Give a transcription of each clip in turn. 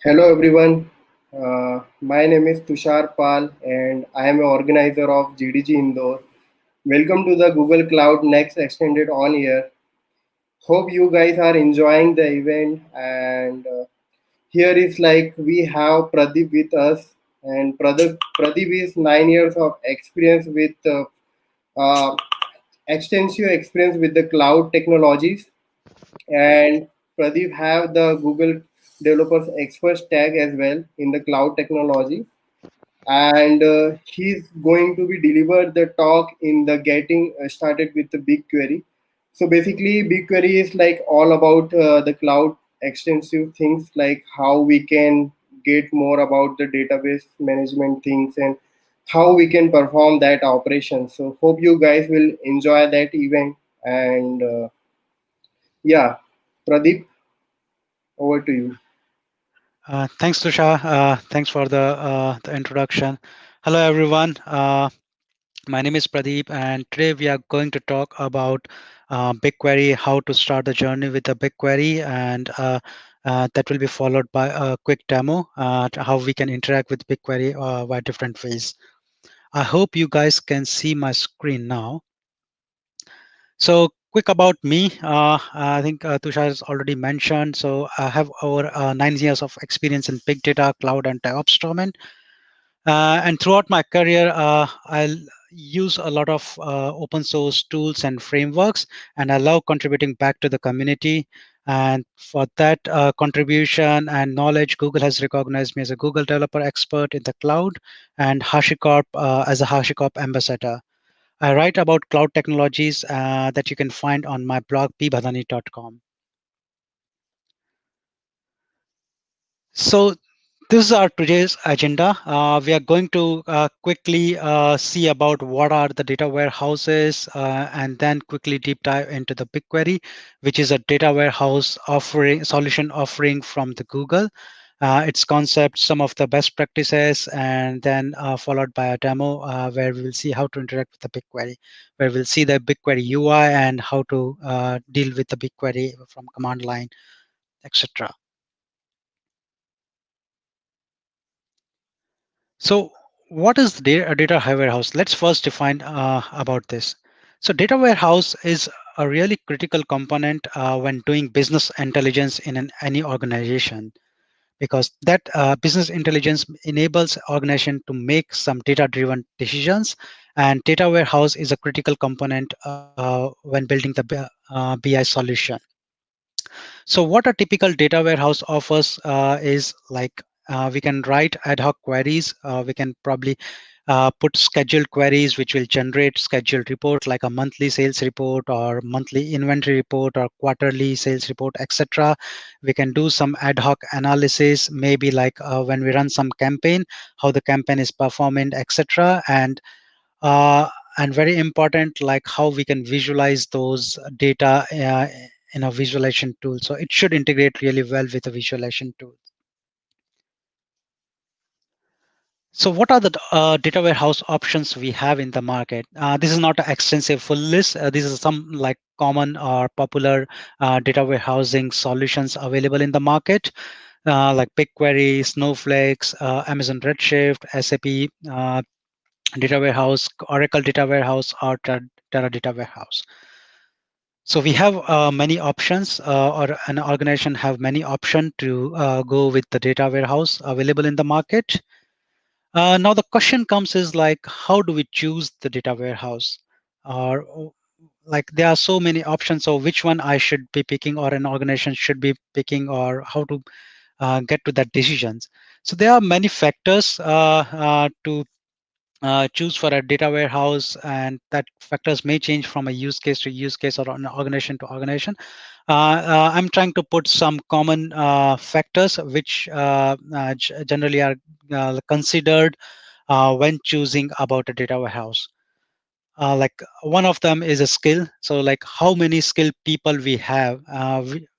Hello everyone, my name is Tushar Pal and I am an organizer of GDG Indore. Welcome to the Google Cloud Next Extended On Air. Hope you guys are enjoying the event and here is like we have Pradeep with us and Pradeep is 9 years of experience with uh, extensive experience with the cloud technologies and Pradeep have the Google Developers Experts tag as well in the cloud technology and he's going to be delivered the talk in the Getting Started with the BigQuery. So basically BigQuery is like all about the cloud extensive things like how we can get more about the database management things and how we can perform that operation. So hope you guys will enjoy that event and yeah, Pradeep, over to you. Thanks, Tusha. Thanks for the introduction. Hello, everyone. My name is Pradeep, and today we are going to talk about BigQuery, how to start the journey with the BigQuery, and that will be followed by a quick demo to how we can interact with BigQuery by different ways. I hope you guys can see my screen now. So quick about me, I think Tushar has already mentioned. So I have over 9 years of experience in big data, cloud, and DevOps domain. And throughout my career, I'll use a lot of open source tools and frameworks, and I love contributing back to the community. And for that contribution and knowledge, Google has recognized me as a Google Developer Expert in the cloud and HashiCorp as a HashiCorp Ambassador. I write about cloud technologies that you can find on my blog, pbhadani.com. So this is our today's agenda. We are going to quickly see about what are the data warehouses and then quickly deep dive into the BigQuery, which is a data warehouse offering solution offering from the Google. Its concept, some of the best practices, and then followed by a demo where we will see how to interact with the BigQuery, where we'll see the BigQuery UI and how to deal with the BigQuery from command line, etc. So what is a data warehouse? Let's first define about this. So data warehouse is a really critical component when doing business intelligence in any organization, because that business intelligence enables organization to make some data driven decisions, and data warehouse is a critical component when building the BI solution. So what a typical data warehouse offers is like we can write ad hoc queries. We can probably put scheduled queries which will generate scheduled reports like a monthly sales report or monthly inventory report or quarterly sales report, etc. We can do some ad hoc analysis, maybe like when we run some campaign, how the campaign is performing, etc. Uh, and very important, like how we can visualize those data in a visualization tool. So it should integrate really well with a visualization tool. So what are the data warehouse options we have in the market? This is not an extensive full list. This is some like common or popular data warehousing solutions available in the market, like BigQuery, Snowflakes, Amazon Redshift, SAP data warehouse, Oracle data warehouse, or Teradata data warehouse. So we have many options, or an organization have many options to go with the data warehouse available in the market. Now the question comes is like, how do we choose the data warehouse? Or like there are so many options, so which one I should be picking or an organization should be picking, or how to get to that decisions. So there are many factors to choose for a data warehouse, and that factors may change from a use case to use case or an organization to organization. I'm trying to put some common factors which generally are considered when choosing about a data warehouse. Like one of them is a skill. So like how many skilled people we have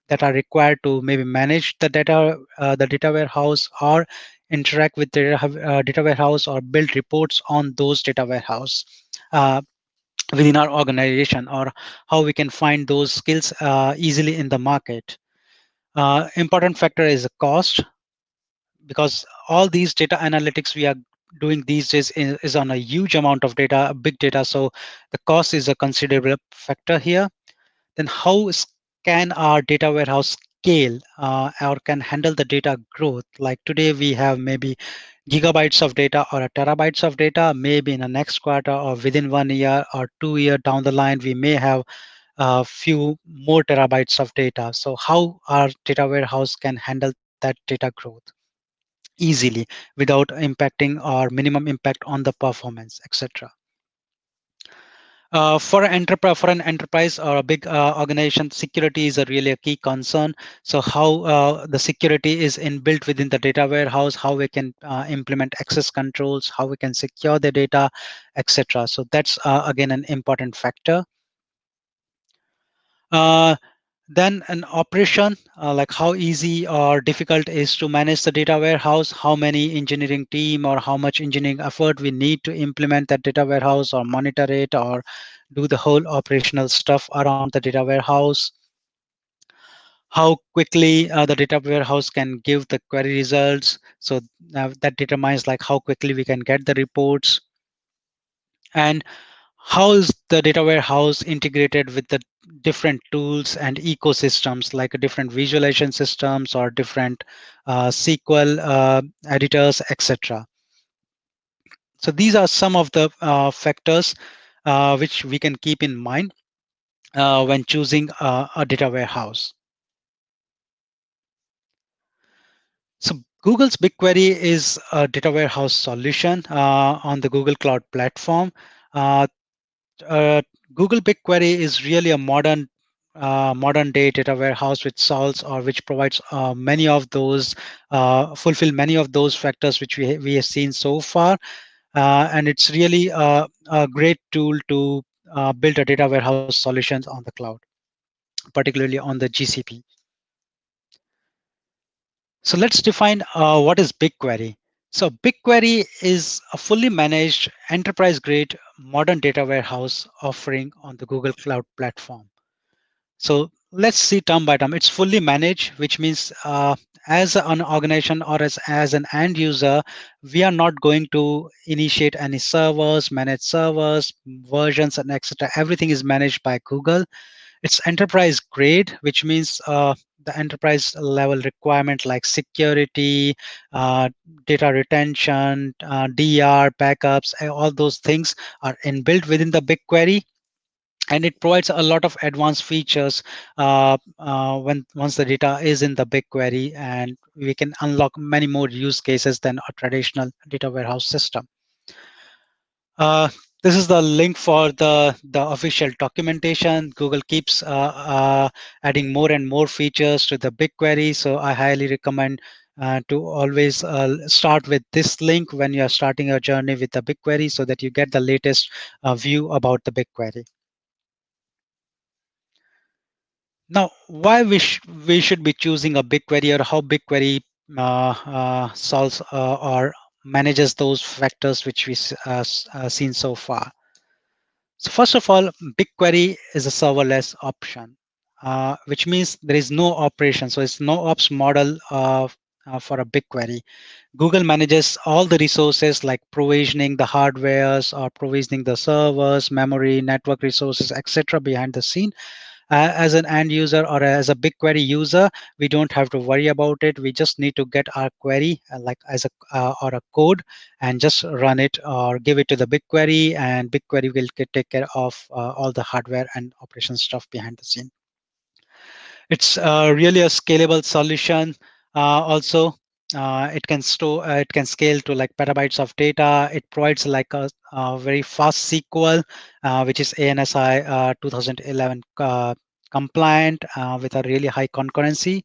that are required to maybe manage the data warehouse, or interact with the data warehouse, or build reports on those data warehouse uh, within our organization, or how we can find those skills easily in the market. Important factor is the cost. because all these data analytics we are doing these days is on a huge amount of data, big data. So the cost is a considerable factor here. Then how can our data warehouse scale or can handle the data growth? Like today we have maybe gigabytes of data or a terabytes of data. Maybe in the next quarter or within 1 year or 2 year down the line, we may have a few more terabytes of data. So how our data warehouse can handle that data growth easily without impacting or minimum impact on the performance, etc. For an enterprise or a big organization, security is a really a key concern. So how the security is inbuilt within the data warehouse, how we can implement access controls, how we can secure the data, etc. So that's again an important factor. Uh, then an operation, like how easy or difficult is to manage the data warehouse, how many engineering team or how much engineering effort we need to implement that data warehouse or monitor it or do the whole operational stuff around the data warehouse, how quickly the data warehouse can give the query results. So that determines like how quickly we can get the reports, and how is the data warehouse integrated with the different tools and ecosystems like different visualization systems or different SQL editors, etc. So these are some of the factors which we can keep in mind when choosing a data warehouse. So Google's BigQuery is a data warehouse solution on the Google Cloud platform. Uh, uh, Google BigQuery is really a modern day data warehouse which solves or which provides many of those fulfill many of those factors which we have seen so far, and it's really a great tool to build a data warehouse solutions on the cloud, particularly on the GCP. So let's define what is BigQuery. So BigQuery is a fully managed enterprise-grade modern data warehouse offering on the Google Cloud platform. So let's see term by term. It's fully managed, which means as an organization or as an end user, we are not going to initiate any servers, manage servers, versions, and etc. Everything is managed by Google. It's enterprise grade, which means the enterprise level requirement like security, uh, data retention, DR, backups, all those things are inbuilt within the BigQuery, and it provides a lot of advanced features when once the data is in the BigQuery, and we can unlock many more use cases than a traditional data warehouse system. Uh, this is the link for the official documentation. Google keeps adding more and more features to the BigQuery, so I highly recommend to always start with this link when you are starting your journey with the BigQuery, so that you get the latest view about the BigQuery. Now, why we should be choosing a BigQuery, or how BigQuery solves or manages those factors which we seen so far. So first of all, BigQuery is a serverless option, which means there is no operation. So it's no ops model for a BigQuery. Google manages all the resources like provisioning the hardwares or provisioning the servers, memory, network resources, etc. behind the scene. As an end user or as a BigQuery user, we don't have to worry about it. We just need to get our query like as a or a code and just run it or give it to the BigQuery, and BigQuery will take care of all the hardware and operation stuff behind the scene. It's really a scalable solution. Also, it can scale to like petabytes of data. It provides like a very fast SQL, which is ANSI 2011 compliant with a really high concurrency.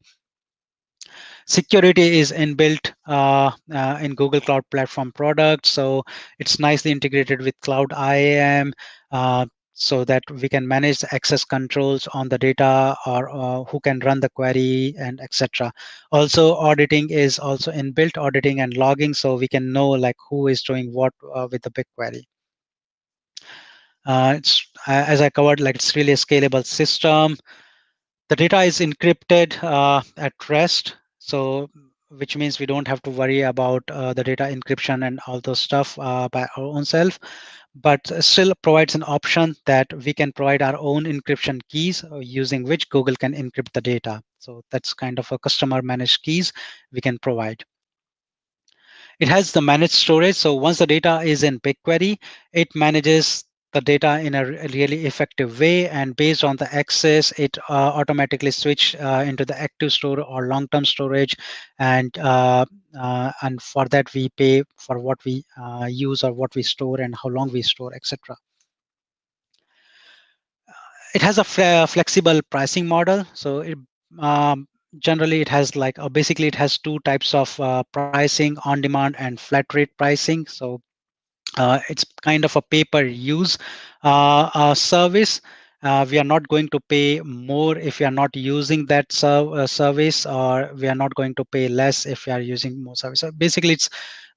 Security is inbuilt in Google Cloud Platform products, so it's nicely integrated with Cloud IAM, so that we can manage the access controls on the data, or who can run the query, and etc. Also, auditing is also inbuilt, auditing and logging, so we can know like who is doing what with the BigQuery. It's as I covered, like it's really a scalable system. The data is encrypted at rest, so which means we don't have to worry about the data encryption and all those stuff by our own self, but still provides an option that we can provide our own encryption keys using which Google can encrypt the data. So that's kind of a customer managed keys we can provide. It has the managed storage. So once the data is in BigQuery, it manages the data in a really effective way. And based on the access, it automatically switch into the active store or long-term storage. And for that, we pay for what we use or what we store and how long we store, etc. It has a flexible pricing model. So um, generally it has like basically it has two types of pricing: on demand and flat rate pricing. So it's kind of a pay per use service. We are not going to pay more if we are not using that service, or we are not going to pay less if we are using more service. So basically, it's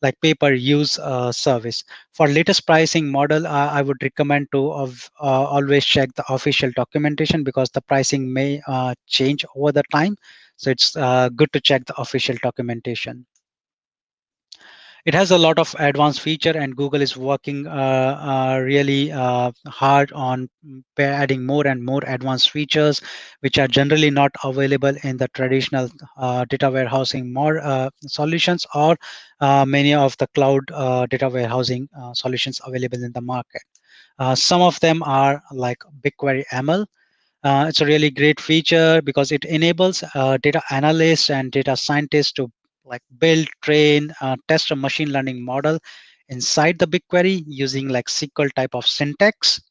like pay per use service. For latest pricing model, I would recommend to always check the official documentation, because the pricing may change over the time. So it's good to check the official documentation. It has a lot of advanced feature, and Google is working really hard on adding more and more advanced features, which are generally not available in the traditional data warehousing more solutions, or many of the cloud data warehousing solutions available in the market. Some of them are like BigQuery ML. It's a really great feature because it enables data analysts and data scientists to like build, train, test a machine learning model inside the BigQuery using like SQL type of syntax,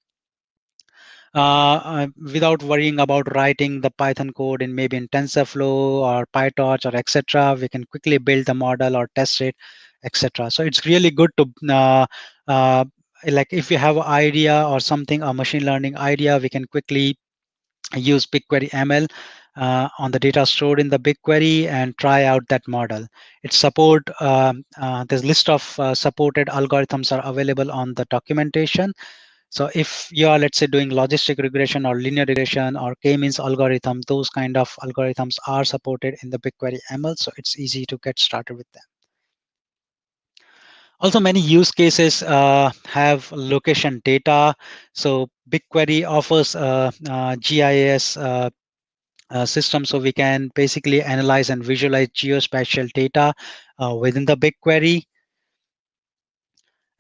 without worrying about writing the Python code in maybe in TensorFlow or PyTorch or etc. We can quickly build the model or test it, etc. So it's really good to like if you have an idea or something, a machine learning idea, we can quickly use BigQuery ML on the data stored in the BigQuery and try out that model. It support there's list of supported algorithms are available on the documentation. So if you are, let's say, doing logistic regression or linear regression or k-means algorithm, those kind of algorithms are supported in the BigQuery ML. So it's easy to get started with them. Also, many use cases have location data. So BigQuery offers GIS system, so we can basically analyze and visualize geospatial data within the BigQuery.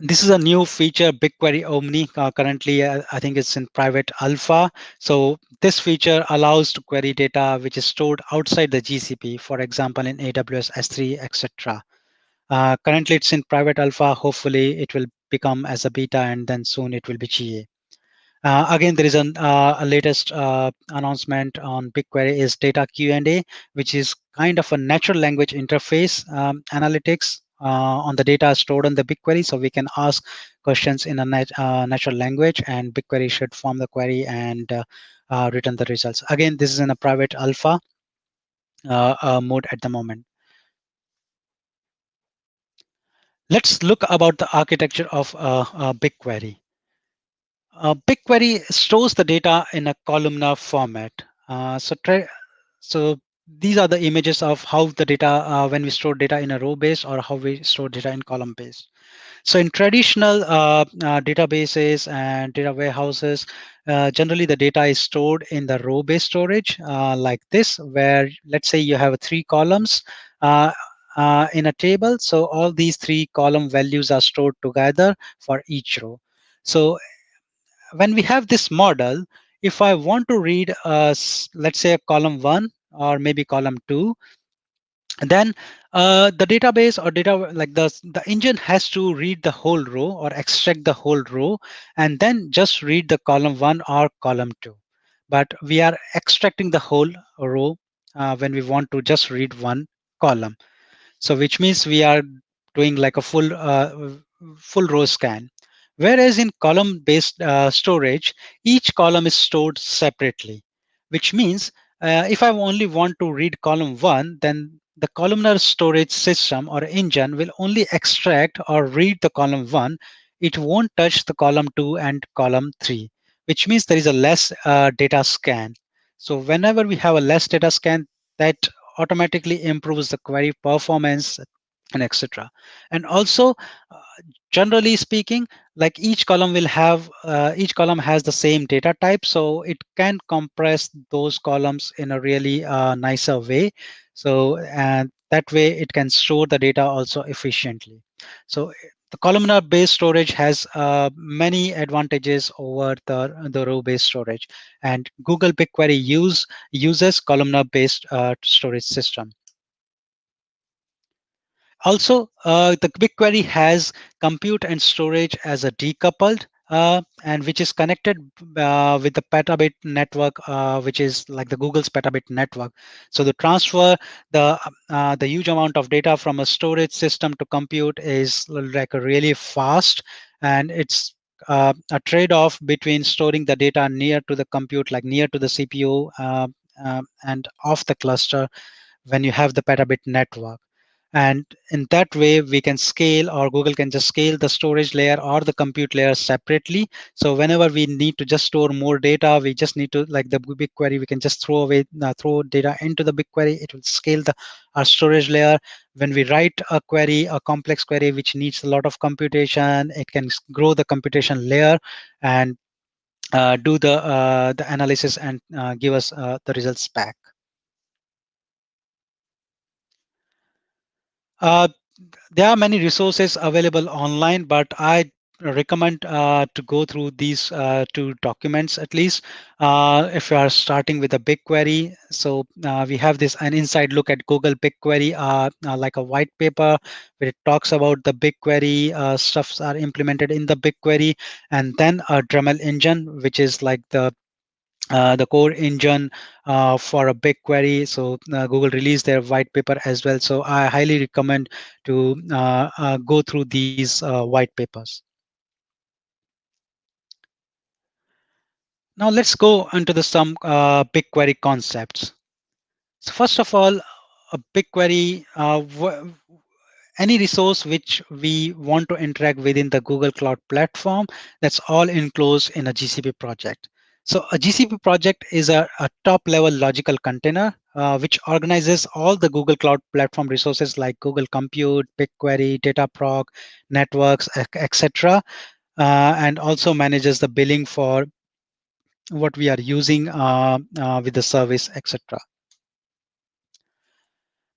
This is a new feature, BigQuery Omni. Currently, I think it's in private alpha. So this feature allows to query data which is stored outside the GCP, for example, in AWS S3, etc. Currently, it's in private alpha. Hopefully, it will become as a beta, and then soon it will be GA. Again, there is a latest announcement on BigQuery is data Q&A, which is kind of a natural language interface analytics on the data stored on the BigQuery. So we can ask questions in a natural language, and BigQuery should form the query and return the results. Again, this is in a private alpha mode at the moment. Let's look about the architecture of BigQuery. BigQuery stores the data in a columnar format. So these are the images of how the data, when we store data in a row base or how we store data in column base. So in traditional databases and data warehouses, generally the data is stored in the row-based storage like this, where let's say you have three columns in a table. So all these three column values are stored together for each row. So when we have this model, if I want to read, let's say, a column 1 or maybe column 2, then the database or data, like the engine has to read the whole row or extract the whole row and then just read the column 1 or column 2. But we are extracting the whole row when we want to just read one column. So which means we are doing like a full row scan. Whereas in column-based storage, each column is stored separately, which means if I only want to read column 1, then the columnar storage system or engine will only extract or read the column 1. It won't touch the column 2 and column 3, which means there is a less data scan. So whenever we have a less data scan, that automatically improves the query performance and etc. And also, generally speaking, like each column has the same data type, so it can compress those columns in a really nicer way. So and that way it can store the data also efficiently. So the columnar based storage has many advantages over the row based storage, and Google BigQuery uses columnar based storage system. Also, the BigQuery has compute and storage as a decoupled, and which is connected with the petabit network, which is like the Google's petabit network. So the transfer the huge amount of data from a storage system to compute is like a really fast, and it's a trade-off between storing the data near to the compute, like near to the CPU, and off the cluster when you have the petabit network. And in that way we can scale, or Google can just scale the storage layer or the compute layer separately. So whenever we need to just store more data, we just need to, like the BigQuery, we can just throw data into the BigQuery. It will scale our storage layer. When we write a query, a complex query which needs a lot of computation, it can grow the computation layer and do the analysis and give us the results back. Uh, there are many resources available online, but I recommend to go through these two documents at least if you are starting with a BigQuery. So we have this an inside look at Google BigQuery, like a white paper where it talks about the BigQuery stuffs are implemented in the BigQuery, and then a Dremel engine, which is like the core engine for a BigQuery. So Google released their white paper as well. So I highly recommend to go through these white papers. Now let's go into the some BigQuery concepts. So first of all, a BigQuery, any resource which we want to interact within the Google Cloud Platform, that's all enclosed in a GCP project. So a GCP project is a top level logical container which organizes all the Google Cloud Platform resources like Google Compute, BigQuery, Dataproc, networks, etc., and also manages the billing for what we are using with the service, etc.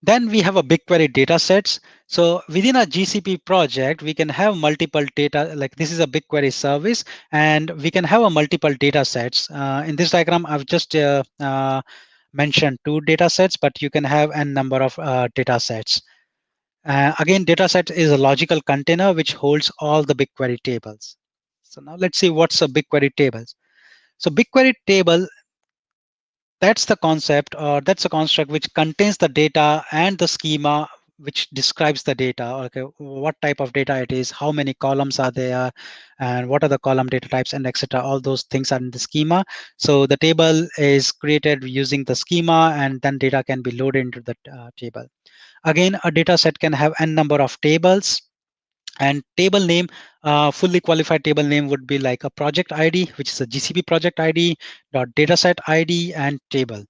Then we have a BigQuery data sets. So within a GCP project, we can have multiple data, like this is a BigQuery service, and we can have a multiple data sets. In this diagram, I've just mentioned two data sets, but you can have n number of data sets. Again, data set is a logical container which holds all the BigQuery tables. So now let's see what's a BigQuery tables. So BigQuery table, that's the concept, or that's a construct which contains the data and the schema which describes the data. Okay, what type of data it is, how many columns are there, and what are the column data types, and etc. All those things are in the schema. So the table is created using the schema, and then data can be loaded into the table. Again, a data set can have n number of tables, and table name, fully qualified table name would be like a project ID, which is a GCP project ID, dot dataset ID, and table.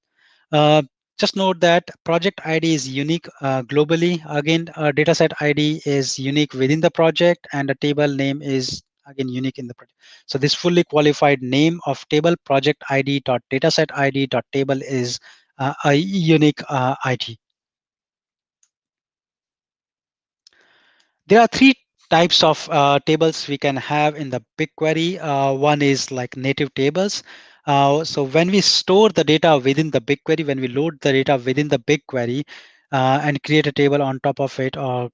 uh, just note that project ID is unique globally. Again, a dataset ID is unique within the project, and a table name is again unique in the project. So this fully qualified name of table project ID dot dataset ID dot table is a unique ID. There are three types of tables we can have in the BigQuery. One is like native tables. So when we store the data within the BigQuery, when we load the data within the BigQuery and create a table on top of it, or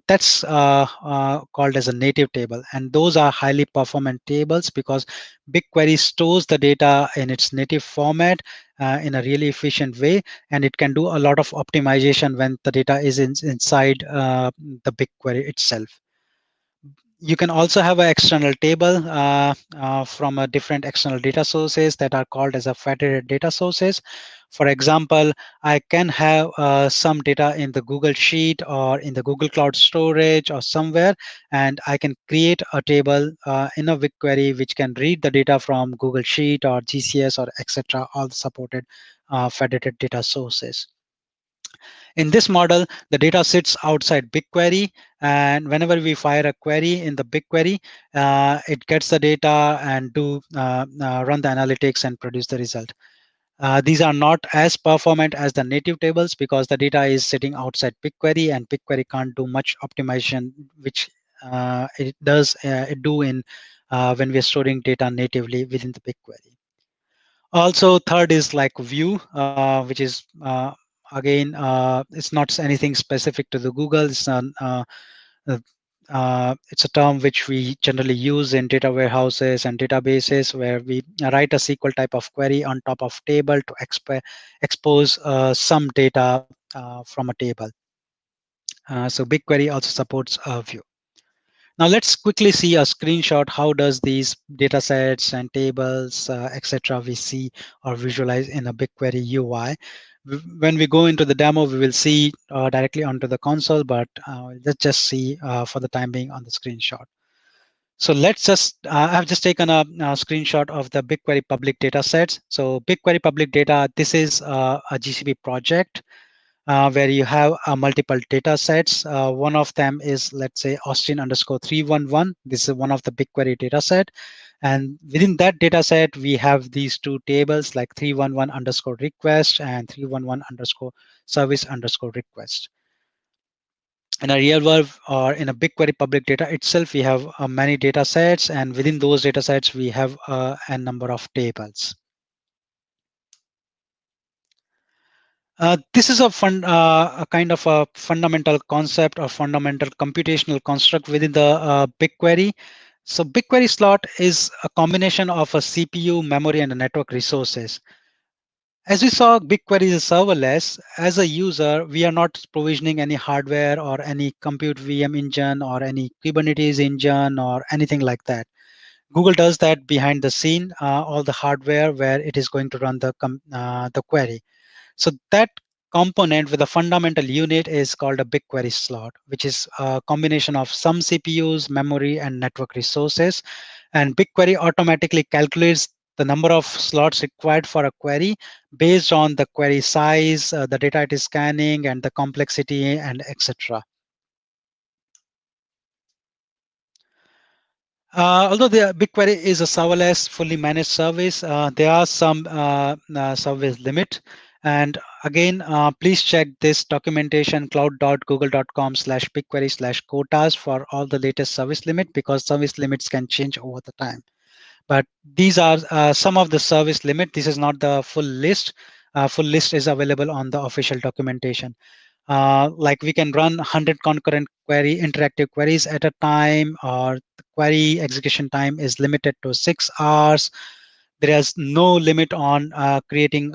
that's called as a native table. And those are highly performant tables because BigQuery stores the data in its native format in a really efficient way, and it can do a lot of optimization when the data is inside the BigQuery itself. You can also have an external table from a different external data sources that are called as a federated data sources. For example, I can have some data in the Google Sheet or in the Google Cloud Storage or somewhere, and I can create a table in a BigQuery which can read the data from Google Sheet or GCS or etc. all the supported federated data sources. In this model, the data sits outside BigQuery, and whenever we fire a query in the BigQuery, it gets the data and run the analytics and produce the result. These are not as performant as the native tables because the data is sitting outside BigQuery, and BigQuery can't do much optimization, which it do in when we're storing data natively within the BigQuery. Also, third is like view, which is again, it's not anything specific to the Google. Uh, it's a term which we generally use in data warehouses and databases, where we write a SQL type of query on top of table to expose some data from a table. So BigQuery also supports view. Now let's quickly see a screenshot. How does these data sets and tables, etc. we see or visualize in a BigQuery UI? When we go into the demo, we will see directly onto the console, but let's just see for the time being on the screenshot. So I've just taken a screenshot of the BigQuery public data sets. So BigQuery public data, this is a GCP project where you have multiple data sets. One of them is, let's say, Austin underscore 311. This is one of the BigQuery data set. And within that data set, we have these two tables like 311 underscore request and 311 underscore service underscore request. In a real world or in a BigQuery public data itself, we have many data sets, and within those data sets, we have a number of tables. This is a kind of a fundamental concept or fundamental computational construct within the BigQuery. So BigQuery slot is a combination of a CPU, memory, and a network resources. As we saw, BigQuery is serverless. As a user, we are not provisioning any hardware or any compute VM engine or any Kubernetes engine or anything like that. Google does that behind the scene, all the hardware where it is going to run the query. So that component with a fundamental unit is called a BigQuery slot, which is a combination of some CPUs, memory, and network resources. And BigQuery automatically calculates the number of slots required for a query based on the query size, the data it is scanning, and the complexity, and etc. Although the BigQuery is a serverless, fully managed service, there are some service limit. And again, please check this documentation cloud.google.com/BigQuery/quotas for all the latest service limit, because service limits can change over the time. But these are some of the service limit. This is not the full list. Full list is available on the official documentation. Like we can run 100 concurrent interactive queries at a time, or the query execution time is limited to 6 hours. There is no limit on creating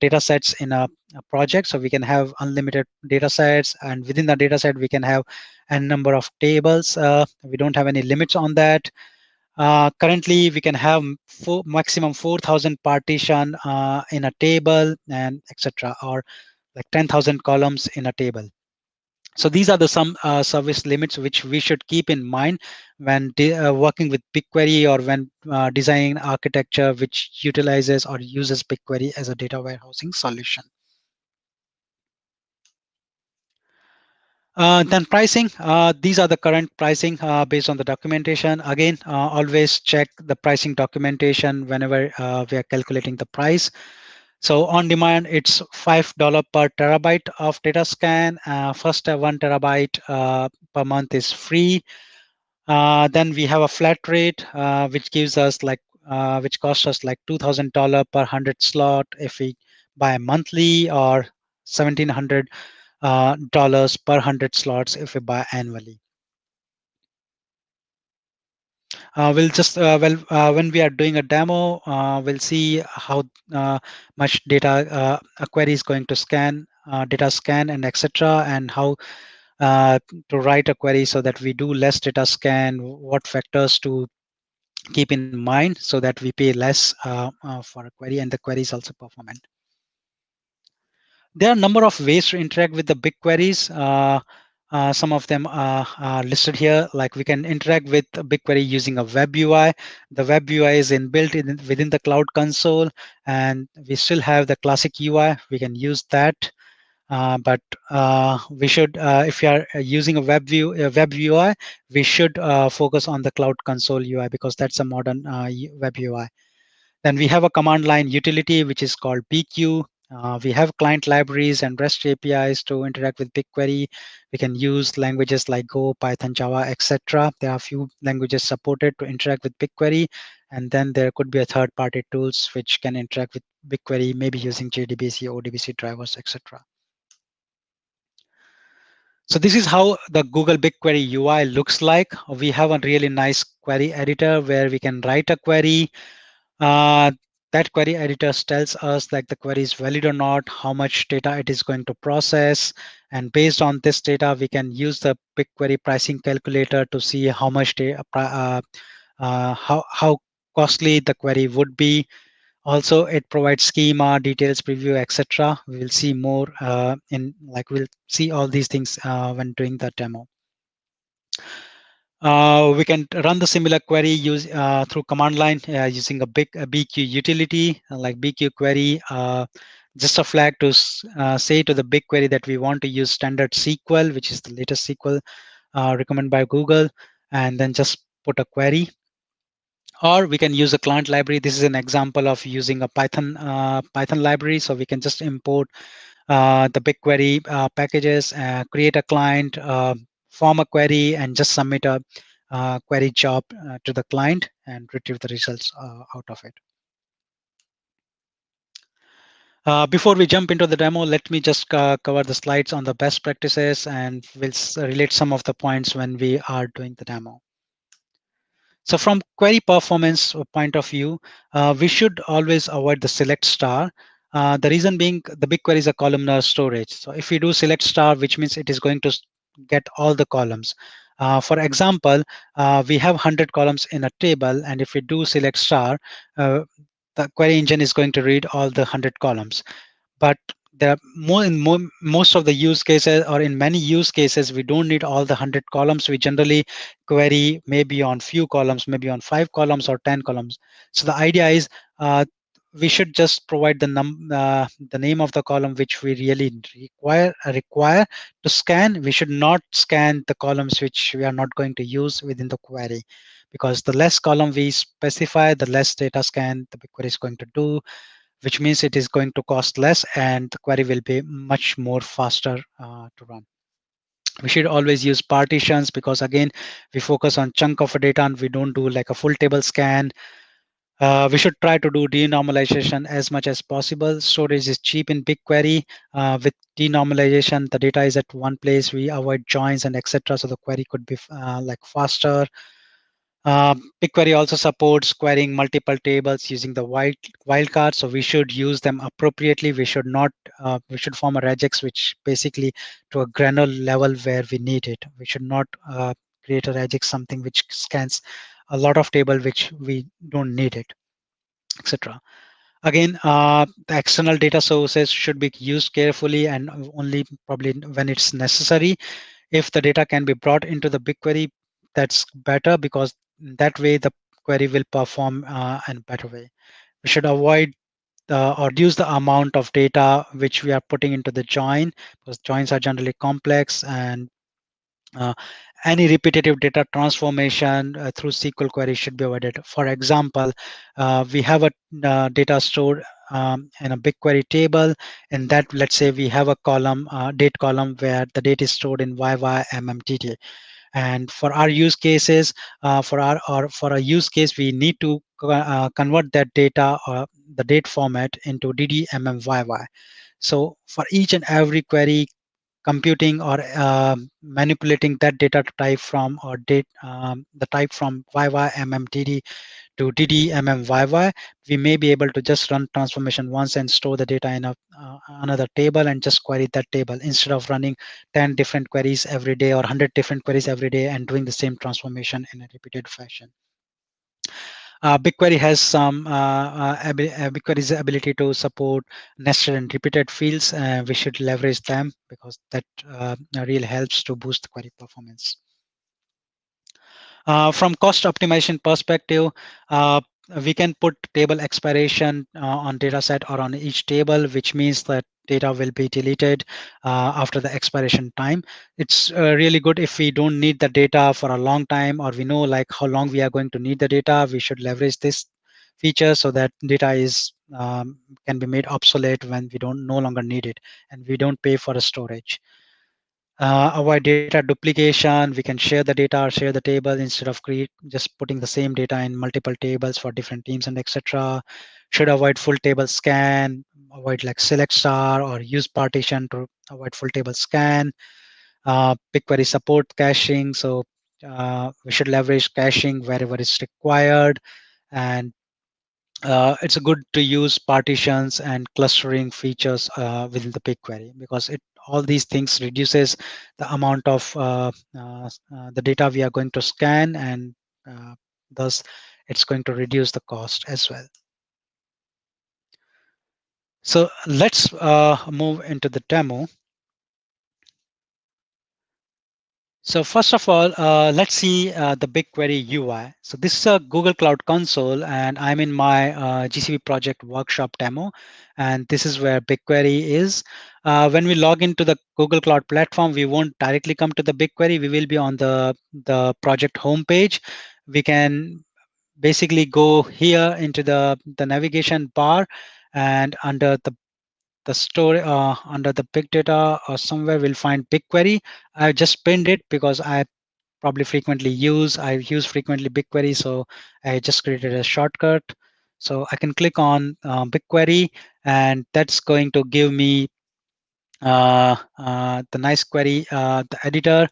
data sets in a project. So we can have unlimited data sets, and within the data set, we can have a number of tables. We don't have any limits on that. Currently, we can have maximum 4,000 partition in a table, and etc., or like 10,000 columns in a table. So these are the some service limits which we should keep in mind when working with BigQuery, or when designing architecture which utilizes or uses BigQuery as a data warehousing solution. Then pricing, these are the current pricing based on the documentation. Again, always check the pricing documentation whenever we are calculating the price. So on demand, it's $5 per terabyte of data scan. First 1 terabyte per month is free. Then we have a flat rate, which gives us which costs us like $2,000 per 100 slot if we buy monthly, or $1,700 dollars per 100 slots if we buy annually. We'll just when we are doing a demo, we'll see how much data a query is going to scan, data scan, and etc., and how to write a query so that we do less data scan, what factors to keep in mind so that we pay less for a query, and the query is also performant. There are a number of ways to interact with the BigQueries. Some of them are listed here. Like we can interact with BigQuery using a web UI. The web UI is inbuilt within the Cloud Console, and we still have the classic UI. We can use that. but we should, if you are using a web UI, we should focus on the Cloud Console UI because that's a modern web UI. Then we have a command line utility, which is called BQ. We have client libraries and REST APIs to interact with BigQuery. We can use languages like Go, Python, Java, etc. There are a few languages supported to interact with BigQuery. And then there could be a third-party tools which can interact with BigQuery, maybe using JDBC, ODBC drivers, etc. So this is how the Google BigQuery UI looks like. We have a really nice query editor where we can write a query. Uh, that query editor tells us like the query is valid or not, how much data it is going to process. And based on this data, we can use the BigQuery pricing calculator to see how much how costly the query would be. Also, it provides schema, details, preview, etc. We will see more we'll see all these things when doing the demo. We can run the similar query through command line using a BQ utility like BQ query. Just a flag to say to the BigQuery that we want to use standard SQL, which is the latest SQL recommended by Google, and then just put a query. Or we can use a client library. This is an example of using a Python library. So we can just import the BigQuery packages, create a client, form a query, and just submit a query job to the client and retrieve the results out of it. Before we jump into the demo, let me just cover the slides on the best practices, and we'll relate some of the points when we are doing the demo. So from query performance point of view, we should always avoid the select star. The reason being the BigQuery is a columnar storage. So if we do select star, which means it is going to get all the columns. For example, we have 100 columns in a table, and if we do select star, the query engine is going to read all the 100 columns. But there are most of the use cases, or in many use cases, we don't need all the 100 columns. We generally query maybe on few columns, maybe on 5 columns or 10 columns. So the idea is we should just provide the name of the column which we really require to scan. We should not scan the columns which we are not going to use within the query, because the less column we specify, the less data scan the BigQuery is going to do, which means it is going to cost less and the query will be much more faster to run. We should always use partitions, because again, we focus on chunk of data and we don't do like a full table scan. We should try to do denormalization as much as possible. Storage is cheap in BigQuery. With denormalization, the data is at one place. We avoid joins and etc. So the query could be like faster. BigQuery also supports querying multiple tables using the wildcard, so we should use them appropriately. We should not. We should form a regex which basically to a granular level where we need it. We should not create a regex something which scans a lot of table which we don't need it, etc. Again, the external data sources should be used carefully and only probably when it's necessary. If the data can be brought into the BigQuery, that's better, because that way the query will perform in a better way. We should avoid or reduce the amount of data which we are putting into the join, because joins are generally complex, and uh, any repetitive data transformation through SQL query should be avoided. For example, we have a data stored in a BigQuery table, and that, let's say we have a column, date column, where the date is stored in YYMMTT. And for our use cases, for a use case, we need to convert that data or the date format into DDMMYY. So for each and every query, computing or manipulating that data type from or date the type from YYMMTD to DDMMYY, we may be able to just run transformation once and store the data in another table and just query that table, instead of running 10 different queries every day or 100 different queries every day and doing the same transformation in a repeated fashion. BigQuery has BigQuery's ability to support nested and repeated fields. We should leverage them, because that really helps to boost the query performance. From cost optimization perspective, we can put table expiration on data set or on each table, which means that data will be deleted after the expiration time. It's really good if we don't need the data for a long time, or we know like how long we are going to need the data. We should leverage this feature so that data is can be made obsolete when we don't no longer need it, and we don't pay for a storage. Avoid data duplication. We can share the data or share the table instead of create just putting the same data in multiple tables for different teams and etc. Should avoid full table scan. Avoid like select star or use partition to avoid full table scan. BigQuery support caching, so we should leverage caching wherever it's required. And it's good to use partitions and clustering features within the BigQuery, because it all these things reduces the amount of the data we are going to scan, and uh, thus it's going to reduce the cost as well. So let's move into the demo. So first of all, let's see the BigQuery UI. So this is a Google Cloud Console, and I'm in my GCP Project workshop demo, and this is where BigQuery is. When we log into the Google Cloud Platform, we won't directly come to the BigQuery. We will be on the project homepage. We can basically go here into the navigation bar, and under the store under the big data or somewhere we'll find BigQuery. I just pinned it because I use frequently BigQuery, so I just created a shortcut. So I can click on BigQuery, and that's going to give me the nice query, the editor.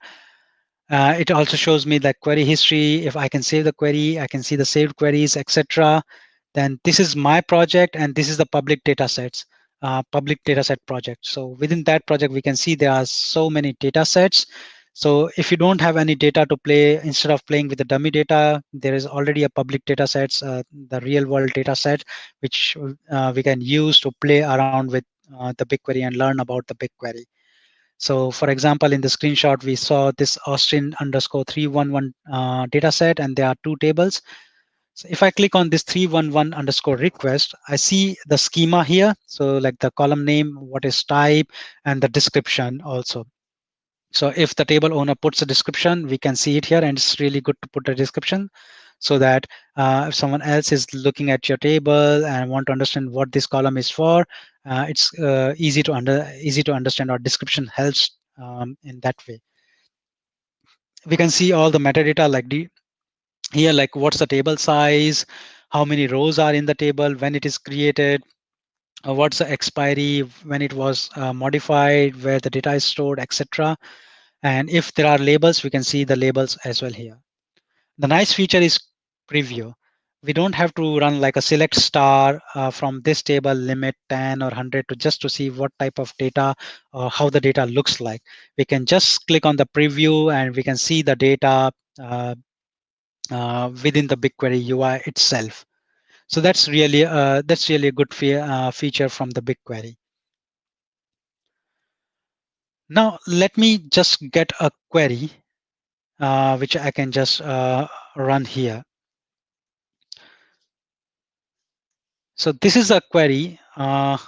It also shows me the query history. If I can save the query, I can see the saved queries, etc. Then this is my project, and this is the public data sets, public data set project. So within that project, we can see there are so many data sets. So if you don't have any data to play, instead of playing with the dummy data, there is already a public data sets, the real world data set, which we can use to play around with the BigQuery and learn about the BigQuery. So for example, in the screenshot, we saw this Austin underscore 311 data set, and there are two tables. So if I click on this 311 underscore request, I see the schema here. So like the column name, what is type, and the description also. So if the table owner puts a description, we can see it here, and it's really good to put a description so that if someone else is looking at your table and want to understand what this column is for, it's easy to understand. Our description helps in that way. We can see all the metadata like here, like what's the table size, how many rows are in the table, when it is created, what's the expiry, when it was modified, where the data is stored, etc. And if there are labels, we can see the labels as well here. The nice feature is preview. We don't have to run like a select star from this table limit 10 or 100 to just to see what type of data or how the data looks like. We can just click on the preview, and we can see the data within the BigQuery UI itself. So that's really a good feature from the BigQuery. Now let me just get a query which I can just run here. So this is a query where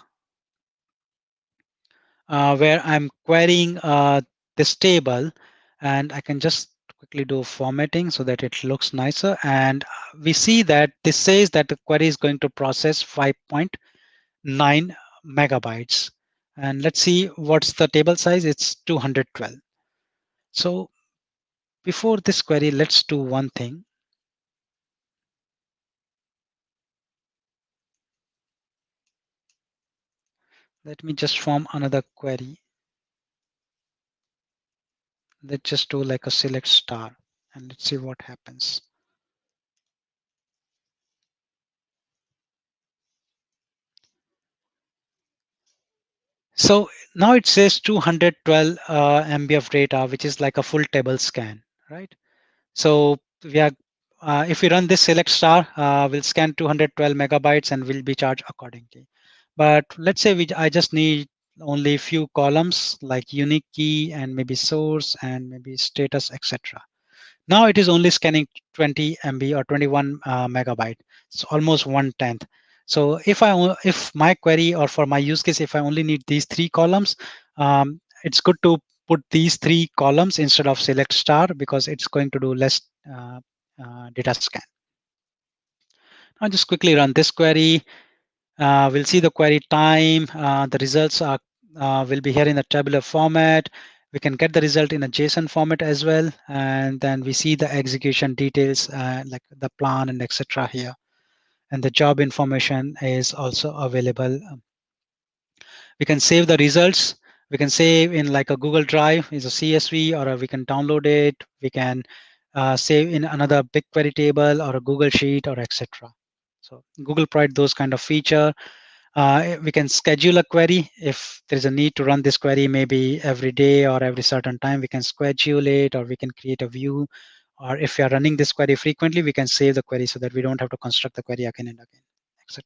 I'm querying this table, and I can just quickly do formatting so that it looks nicer. And we see that this says that the query is going to process 5.9 megabytes. And let's see what's the table size. It's 212. So before this query, let's do one thing. Let me just form another query. Let's just do like a select star, and let's see what happens. So now it says 212 MB of data, which is like a full table scan, right? So we are, if we run this select star, we'll scan 212 megabytes and will be charged accordingly. But let's say I just need only few columns like unique key and maybe source and maybe status, etc. Now it is only scanning 20 MB or 21 megabyte. It's almost 1/10. So if my query or for my use case, if I only need these three columns, it's good to put these three columns instead of select star, because it's going to do less data scan. I'll just quickly run this query. We'll see the query time. The results are will be here in the tabular format. We can get the result in a JSON format as well, and then we see the execution details like the plan and etc. here, and the job information is also available. We can save the results. We can save in like a Google Drive is a CSV, or we can download it. We can save in another BigQuery table or a Google Sheet or etc. So Google provide those kind of feature. We can schedule a query if there is a need to run this query maybe every day or every certain time. We can schedule it, or we can create a view. Or if you are running this query frequently, we can save the query so that we don't have to construct the query again and again, etc.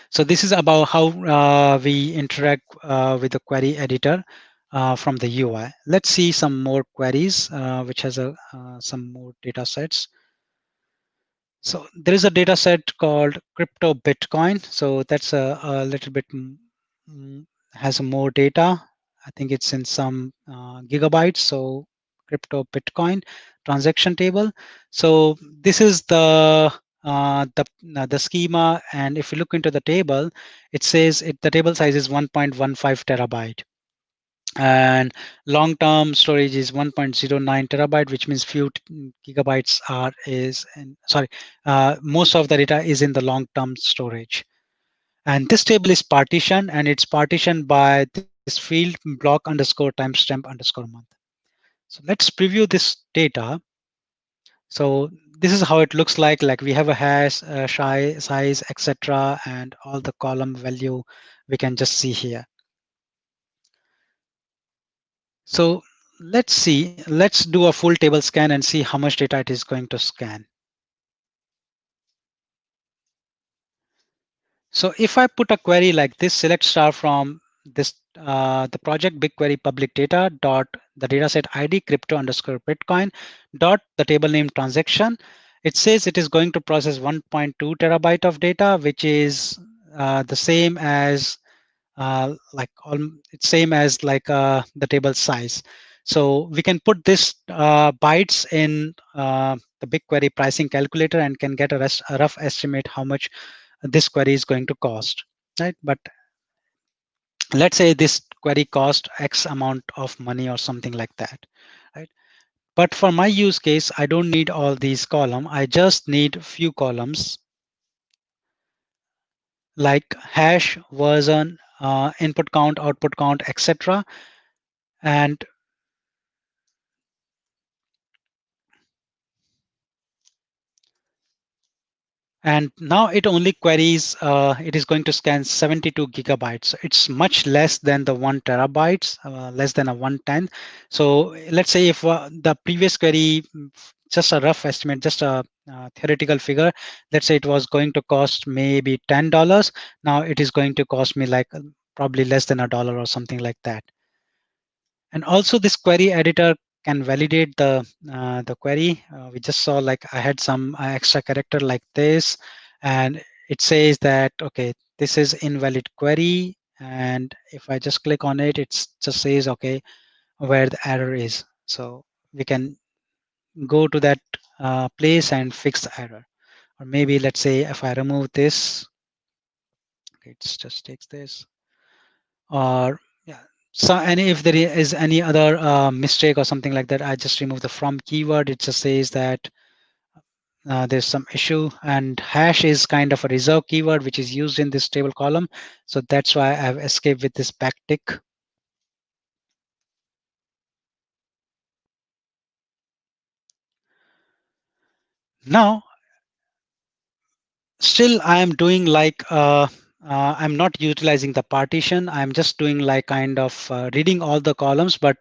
So this is about how we interact with the query editor from the UI. Let's see some more queries, which has some more data sets. So there is a data set called crypto Bitcoin. So that's a little bit has more data. I think it's in some gigabytes. So crypto Bitcoin transaction table. So this is the schema, and if you look into the table, it says the table size is 1.15 terabyte, and long-term storage is 1.09 terabyte, which means few gigabytes are is in, sorry, most of the data is in the long-term storage. And this table is partitioned, and it's partitioned by this field block underscore timestamp underscore month. So let's preview this data. So this is how it looks like. Like we have a hash, size, etc., and all the column value we can just see here. So let's do a full table scan and see how much data it is going to scan. So if I put a query like this, select star from this, the project BigQuery public data dot the dataset ID crypto underscore Bitcoin dot the table name transaction, it says it is going to process 1.2 terabyte of data, which is the same as it's same as like the table size. So we can put this bytes in the BigQuery pricing calculator and can get a rough estimate how much this query is going to cost, right? But let's say this query cost X amount of money or something like that, right? But for my use case, I don't need all these columns. I just need few columns like hash, version, input count, output count, etc. And now it only queries, it is going to scan 72 gigabytes. So it's much less than the 1 terabytes, less than a 1/10. So let's say if the previous query, just a rough estimate, just a theoretical figure, let's say it was going to cost maybe $10. Now it is going to cost me like probably less than $1 or something like that. And also this query editor can validate the query. We just saw like I had some extra character like this, and it says that, okay, this is invalid query. And if I just click on it, it just says, okay, where the error is. So we can go to that place and fix the error. Or maybe let's say if I remove this, okay, it just takes this, or yeah, so any if there is any other mistake or something like that, I just remove the from keyword. It just says that there's some issue, and hash is kind of a reserve keyword which is used in this table column, so that's why I've escaped with this backtick. Now still I am doing like I'm not utilizing the partition. I'm just doing like kind of reading all the columns, but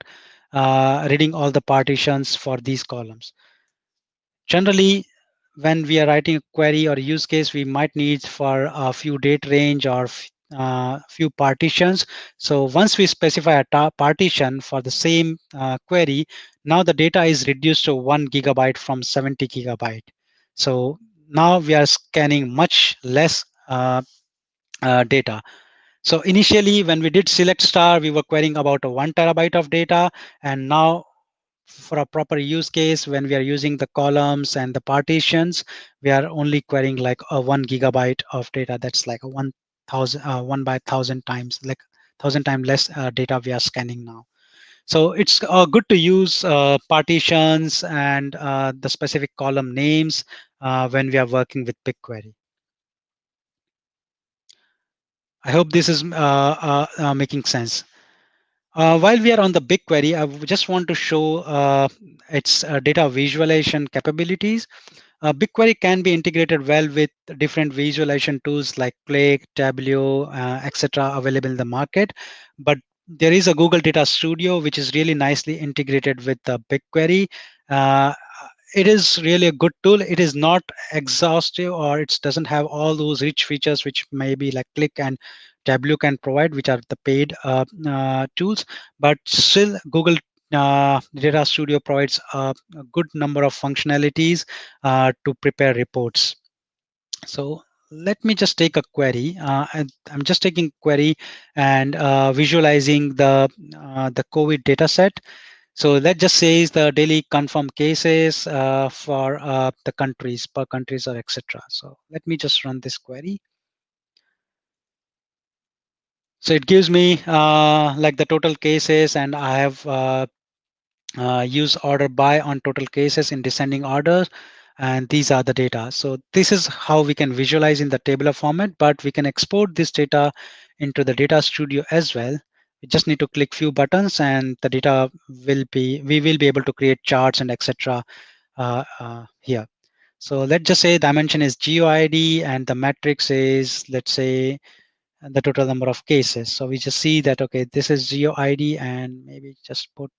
reading all the partitions for these columns. Generally, when we are writing a query or use case, we might need for a few date range or few partitions. So once we specify a partition for the same query, now the data is reduced to 1 gigabyte from 70 gigabyte. So now we are scanning much less data. So initially, when we did select star, we were querying about a 1 TB of data, and now for a proper use case, when we are using the columns and the partitions, we are only querying like a 1 GB of data. That's like a 1,000, 1 by 1,000 times, like 1,000 times less data we are scanning now. So it's good to use partitions and the specific column names when we are working with BigQuery. I hope this is making sense. While we are on the BigQuery, just want to show its data visualization capabilities. BigQuery can be integrated well with different visualization tools like Click, Tableau, etc. available in the market. But there is a Google Data Studio, which is really nicely integrated with the BigQuery. Uh, it is really a good tool. It is not exhaustive, or it doesn't have all those rich features which maybe like Click and Tableau can provide, which are the paid tools. But still, Google Data Studio provides a good number of functionalities to prepare reports. So let me just take a query. I'm just taking query and visualizing the COVID data set. So that just says the daily confirmed cases for the countries, per countries or etc. So let me just run this query. So it gives me like the total cases, and I have use order by on total cases in descending order, and these are the data. So this is how we can visualize in the tabular format, but we can export this data into the data studio as well. We just need to click few buttons, and the data we will be able to create charts and etc. Here. So let's just say dimension is GeoID, and the matrix is, let's say, the total number of cases. So we just see that, okay, this is GeoID, and maybe just put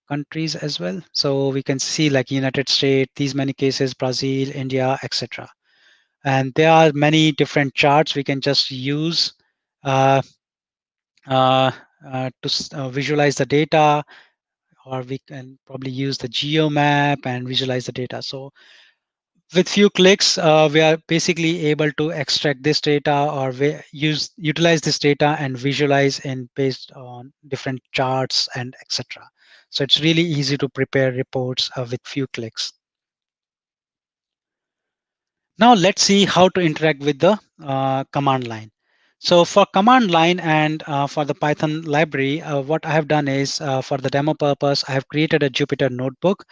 countries as well. So we can see like United States, these many cases, Brazil, India, etc. And there are many different charts we can just use uh, to visualize the data, or we can probably use the geo map and visualize the data. So with few clicks, we are basically able to extract this data, or we utilize this data and visualize in based on different charts and etc. So it's really easy to prepare reports with few clicks. Now let's see how to interact with the command line. So for command line and for the Python library, what I have done is for the demo purpose, I have created a Jupyter notebook,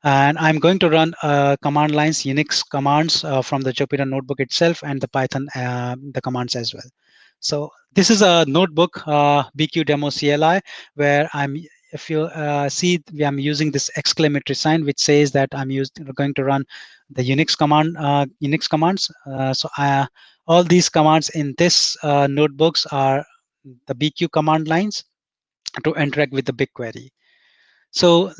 and I'm going to run command lines, Unix commands from the Jupyter notebook itself, and the Python, the commands as well. So this is a notebook, BQ demo CLI, where if you see, I'm using this exclamatory sign, which says that going to run the Unix Unix commands. All these commands in this notebooks are the BQ command lines to interact with the BigQuery. So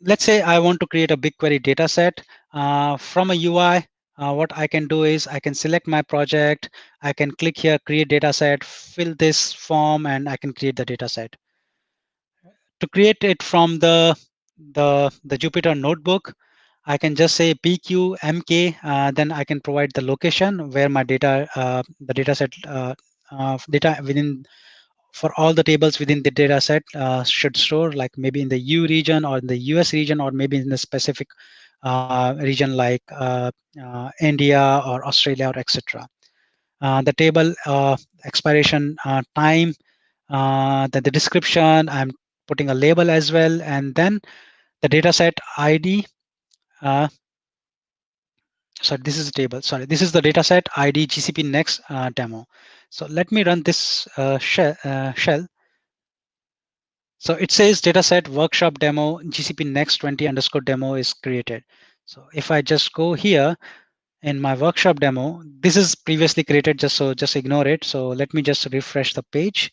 let's say I want to create a BigQuery data set from a UI. What I can do is I can select my project. I can click here, create data set, fill this form, and I can create the data set. To create it from the Jupyter notebook, I can just say PQMK. Then I can provide the location where my data, the data set data within for all the tables within the data set should store, like maybe in the EU region or in the US region, or maybe in the specific region like India or Australia or etc. The table expiration time, the description, I'm putting a label as well, and then the data set ID. Uh, sorry, this is the table. Sorry, this is the data set ID GCP next demo. So let me run this shell. So it says dataset workshop demo GCP next 20 underscore demo is created. So if I just go here in my workshop demo, this is previously created, just ignore it. So let me just refresh the page,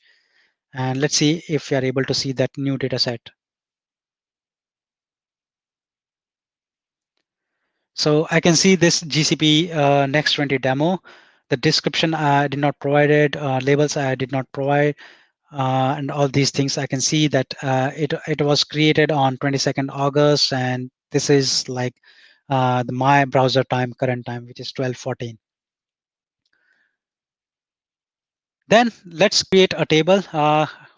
and let's see if we are able to see that new dataset. So I can see this GCP next 20 demo. The description I did not provide it, labels I did not provide, and all these things. I can see that it was created on 22nd August, and this is like my browser time, current time, which is 12:14. Then let's create a table.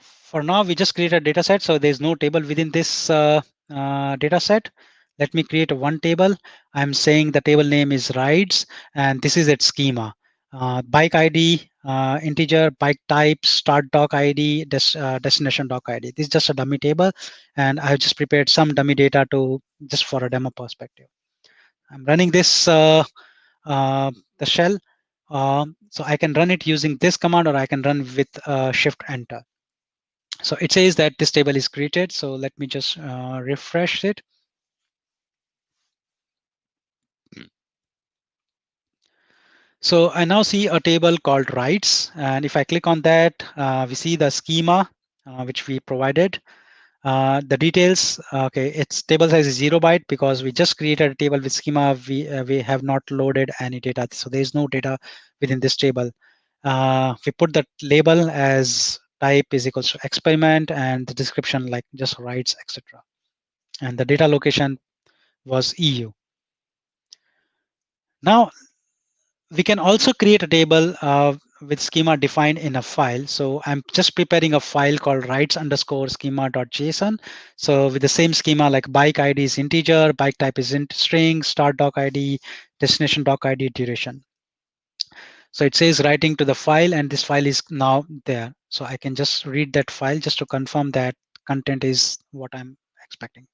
For now, we just create a data set, so there's no table within this data set. Let me create one table. I'm saying the table name is rides, and this is its schema. Bike ID, integer, bike type, start doc ID, destination doc ID. This is just a dummy table, and I've just prepared some dummy data to just for a demo perspective. I'm running this the shell. So I can run it using this command, or I can run with shift enter. So it says that this table is created. So let me just refresh it. So I now see a table called rights, and if I click on that, we see the schema which we provided. The details, okay, its table size is 0 byte because we just created a table with schema. We have not loaded any data, so there is no data within this table. We put the label as type is equals to experiment, and the description like just writes, etc. And the data location was EU. Now we can also create a table with schema defined in a file. So I'm just preparing a file called rights underscore schema.json. So with the same schema, like bike ID is integer, bike type is int string, start doc ID, destination doc ID, duration. So it says writing to the file, and this file is now there. So I can just read that file just to confirm that content is what I'm expecting,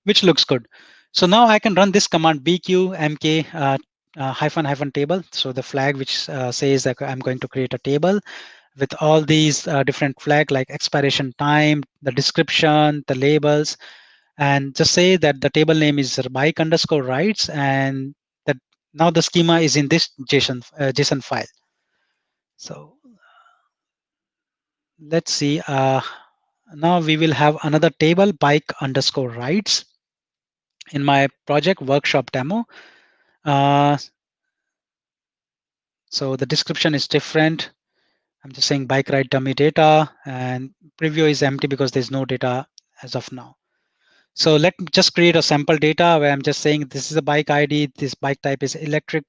which looks good. So now I can run this command bqmk hyphen hyphen table. So the flag which says that I'm going to create a table with all these different flag like expiration time, the description, the labels, and just say that the table name is bike underscore rights, and that now the schema is in this JSON file. So let's see. Now we will have another table bike underscore rights in my project workshop demo. Uh, so the description is different. I'm just saying bike ride dummy data, and preview is empty because there's no data as of now. So let me just create a sample data where I'm just saying this is a bike ID, this bike type is electric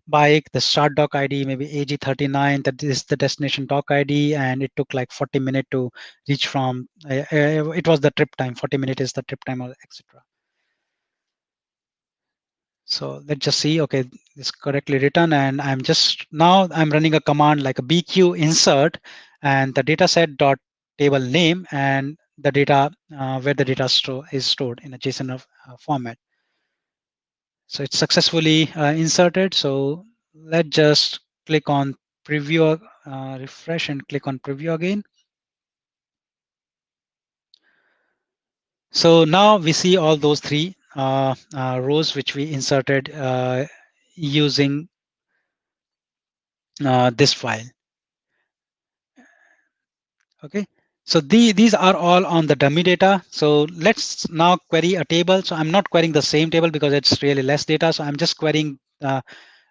bike, the start doc ID maybe AG39, that is the destination doc ID, and it took like 40 minutes to reach from, it was the trip time, 40 minutes is the trip time, etc. So let's just see, okay, it's correctly written, and I'm running a command like a bq insert and the data set dot table name and the data where the data is stored in a JSON format. So it's successfully inserted. So let's just click on preview, refresh and click on preview again. So now we see all those three rows which we inserted using this file. Okay, so these are all on the dummy data. So let's now query a table. So I'm not querying the same table because it's really less data. So I'm just querying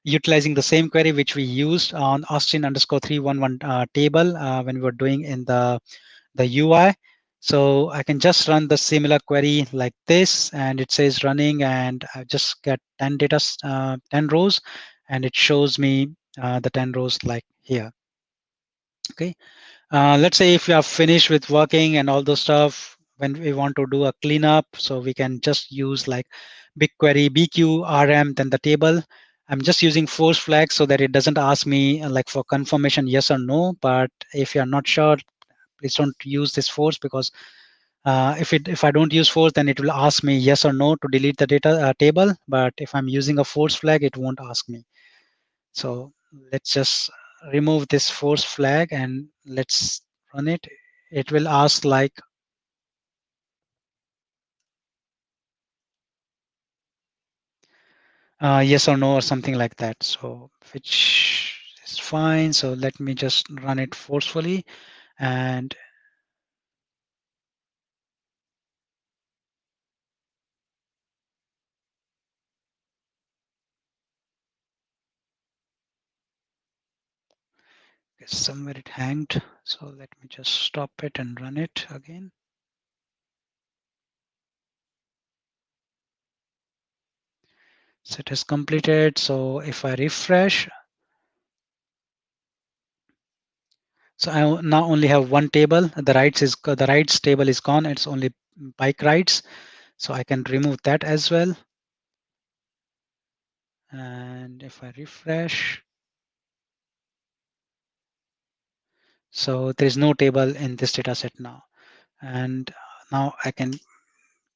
utilizing the same query which we used on Austin underscore 311 table when we were doing in the UI. So I can just run the similar query like this, and it says running, and I just get 10 data, 10 rows, and it shows me the 10 rows like here. Okay. Let's say if you are finished with working and all those stuff, when we want to do a cleanup, so we can just use like BigQuery, BQRM, then the table. I'm just using force flag so that it doesn't ask me like for confirmation yes or no. But if you're not sure, please don't use this force, because if I don't use force, then it will ask me yes or no to delete the data table. But if I'm using a force flag, it won't ask me. So let's just remove this force flag and let's run it. It will ask like yes or no or something like that. So which is fine. So let me just run it forcefully and somewhere it hanged. So let me just stop it and run it again. So it is completed. So if I refresh, so I now only have one table. The rights table is gone. It's only bike rights. So I can remove that as well. And if I refresh, so there is no table in this data set now. And now I can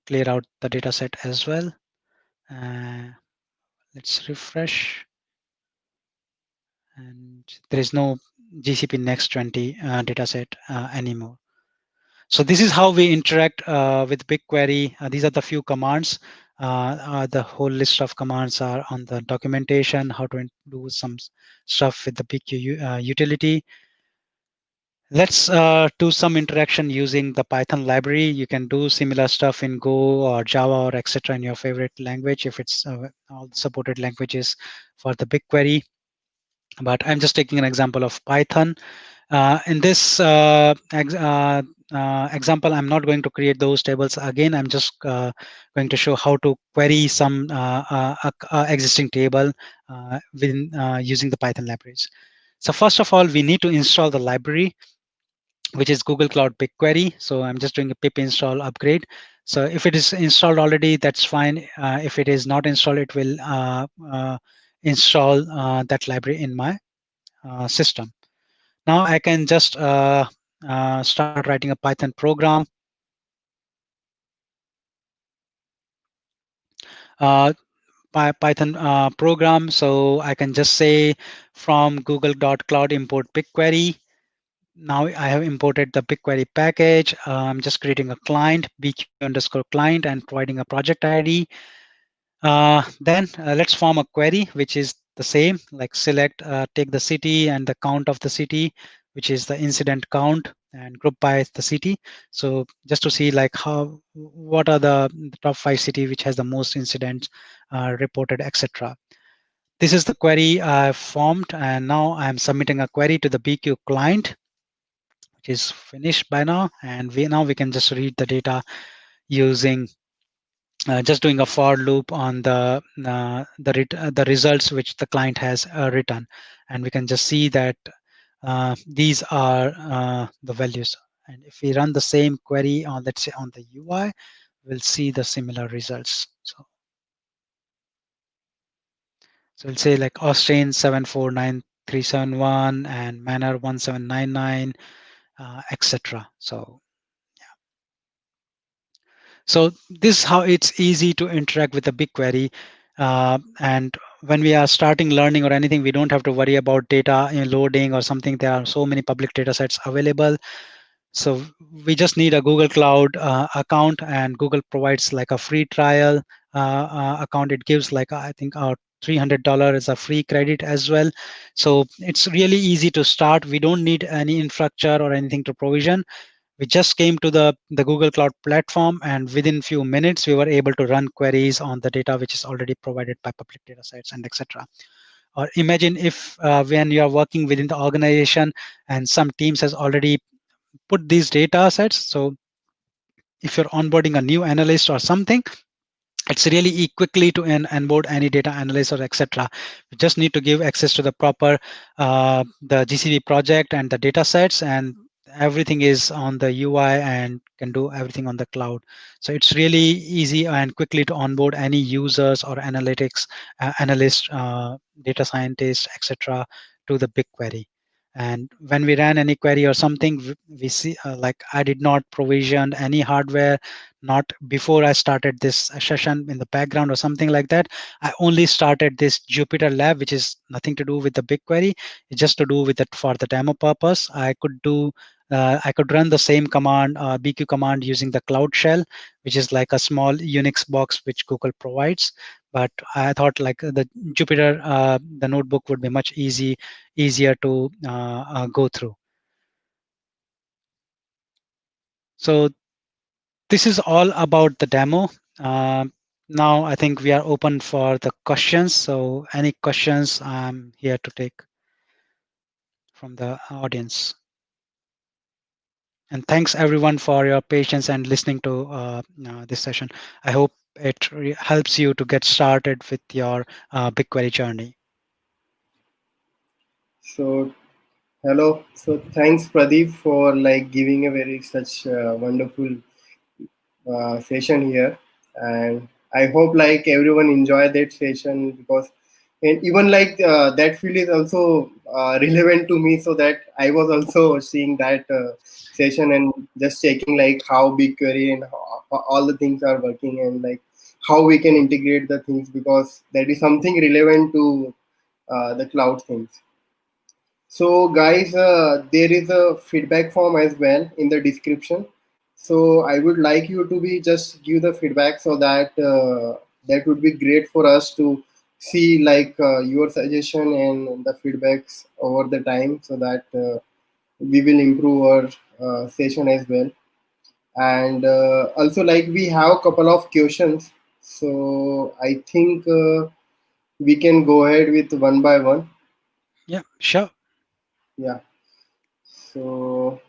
clear out the data set as well. Uh, let's refresh. And there is no GCP Next 20 dataset anymore. So this is how we interact with BigQuery. These are the few commands. The whole list of commands are on the documentation, how to do some stuff with the BigQ utility. Let's do some interaction using the Python library. You can do similar stuff in Go or Java or etc. in your favorite language if it's all supported languages for the BigQuery. But I'm just taking an example of Python. In this example, I'm not going to create those tables again. I'm just going to show how to query some existing table within using the Python libraries. So first of all, we need to install the library, which is Google Cloud BigQuery. So I'm just doing a pip install upgrade. So if it is installed already, that's fine. If it is not installed, it will install that library in my system. Now I can just start writing a Python program. Uh, Python program. So I can just say from google.cloud import BigQuery. Now I have imported the BigQuery package. I'm just creating a client, BQ underscore client, and providing a project ID. Then let's form a query, which is the same, like select, take the city and the count of the city, which is the incident count, and group by the city. So just to see like what are the top 5 city which has the most incidents reported, etc. This is the query I formed, and now I'm submitting a query to the BQ client, which is finished by now. And we can just read the data using just doing a for loop on the results which the client has written, and we can just see that these are the values. And if we run the same query on, let's say, on the UI, we'll see the similar results. So we'll say like Austrian 749,371 and Manner 1799, etc. So this is how it's easy to interact with the BigQuery. And when we are starting learning or anything, we don't have to worry about data loading or something. There are so many public data sets available. So we just need a Google Cloud account, and Google provides like a free trial account. It gives like, I think, $300 is a free credit as well. So it's really easy to start. We don't need any infrastructure or anything to provision. We just came to the Google Cloud platform, and within few minutes we were able to run queries on the data which is already provided by public data sets and etc. Or imagine if when you are working within the organization and some teams has already put these data sets. So if you're onboarding a new analyst or something, it's really quickly to onboard any data analyst or etc. We just need to give access to the proper the GCP project and the data sets, and everything is on the UI and can do everything on the cloud. So it's really easy and quickly to onboard any users or analytics analyst, data scientists, etc. to the BigQuery. And when we ran any query or something, we see like I did not provision any hardware, not before I started this session in the background or something like that. I only started this Jupyter lab, which is nothing to do with the BigQuery. It's just to do with it for the demo purpose. I could run the same command, BQ command, using the Cloud Shell, which is like a small Unix box which Google provides. But I thought like the Jupyter, the notebook would be much easier to go through. So this is all about the demo. Now I think we are open for the questions. So any questions I'm here to take from the audience. And thanks everyone for your patience and listening to this session. I hope it helps you to get started with your BigQuery journey. So hello. So thanks Pradeep for like giving a very such wonderful session here, and I hope like everyone enjoy that session because and even like that field is also relevant to me, so that I was also seeing that session and just checking like how BigQuery and how all the things are working, and like how we can integrate the things, because that is something relevant to the cloud things. So, guys, there is a feedback form as well in the description. So, I would like you to be just give the feedback, so that that would be great for us to see like your suggestion and the feedbacks over the time, so that we will improve our session as well. And also, like we have a couple of questions, so I think we can go ahead with one by one. Yeah, sure. Yeah. So.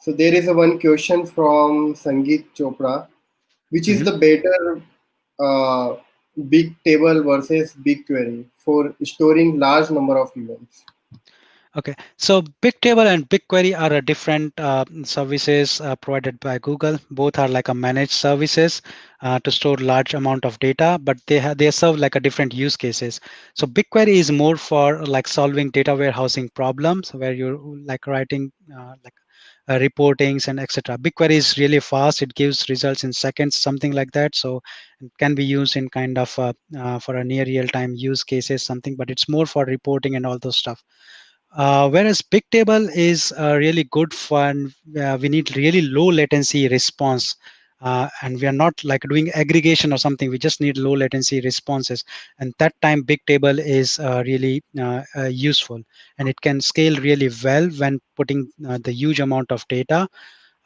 So there is a one question from Sangeet Chopra, which is Mhm. the better big table versus BigQuery for storing large number of events. Okay, so Bigtable and BigQuery are a different services provided by Google. Both are like a managed services to store large amount of data, but they serve like a different use cases. So BigQuery is more for like solving data warehousing problems, where you're like writing reportings and etc. BigQuery is really fast; it gives results in seconds, something like that. So it can be used in kind of for a near real-time use cases, something, but it's more for reporting and all those stuff. Whereas Bigtable is really good fun. We need really low latency response. And we are not like doing aggregation or something. We just need low latency responses. And that time Bigtable is really useful. And it can scale really well when putting the huge amount of data.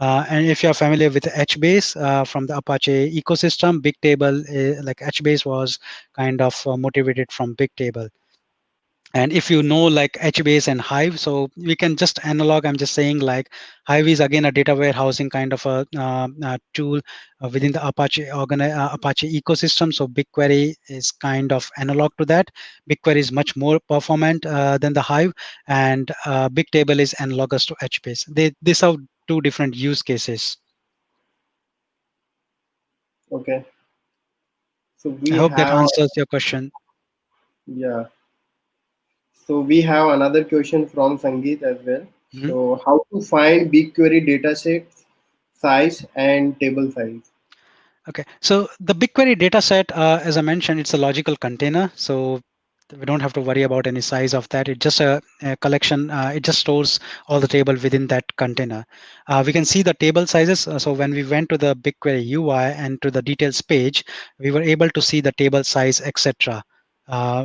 And if you're familiar with HBase from the Apache ecosystem, Bigtable, like HBase was kind of motivated from Bigtable. And if you know like HBase and Hive, so we can just analog. I'm just saying like Hive is again a data warehousing kind of a tool within the Apache ecosystem. So BigQuery is kind of analog to that. BigQuery is much more performant than the Hive, and Bigtable is analogous to HBase. They serve two different use cases. Okay. So I we hope that have answers your question. yeah. So we have another question from Sangeet as well. Mhm. So how to find BigQuery datasets size and table size? Okay, so the BigQuery dataset, as I mentioned, it's a logical container. So we don't have to worry about any size of that. It's just a collection. It just stores all the table within that container. We can see the table sizes. So when we went to the BigQuery UI and to the details page, we were able to see the table size, etc.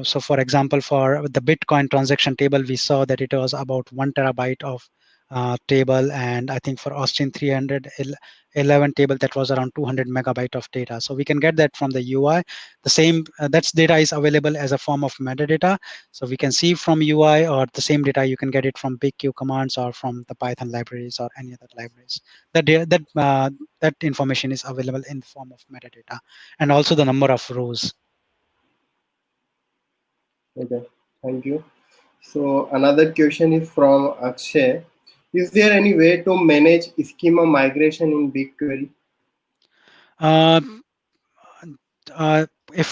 So for example, for the Bitcoin transaction table, we saw that it was about 1 terabyte of table, and I think for Austin 311 table, that was around 200 megabyte of data. So we can get that from the UI. The same that's data is available as a form of metadata. So we can see from UI, or the same data you can get it from BigQ commands or from the Python libraries or any other libraries. That information is available in the form of metadata, and also the number of rows. Okay, thank you. So another question is from Akshay. Is there any way to manage schema migration in BigQuery? Uh, uh, if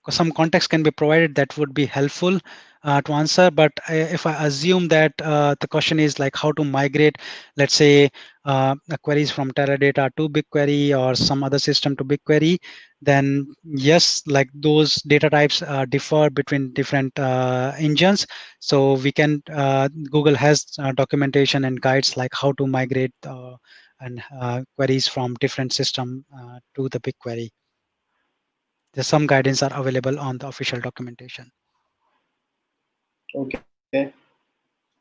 some context can be provided, that would be helpful to answer. But if I assume that the question is like how to migrate, let's say, the queries from Teradata to BigQuery or some other system to BigQuery, then yes, like those data types differ between different engines. So we can Google has documentation and guides like how to migrate and queries from different system to the BigQuery. There's some guidance are available on the official documentation. Okay,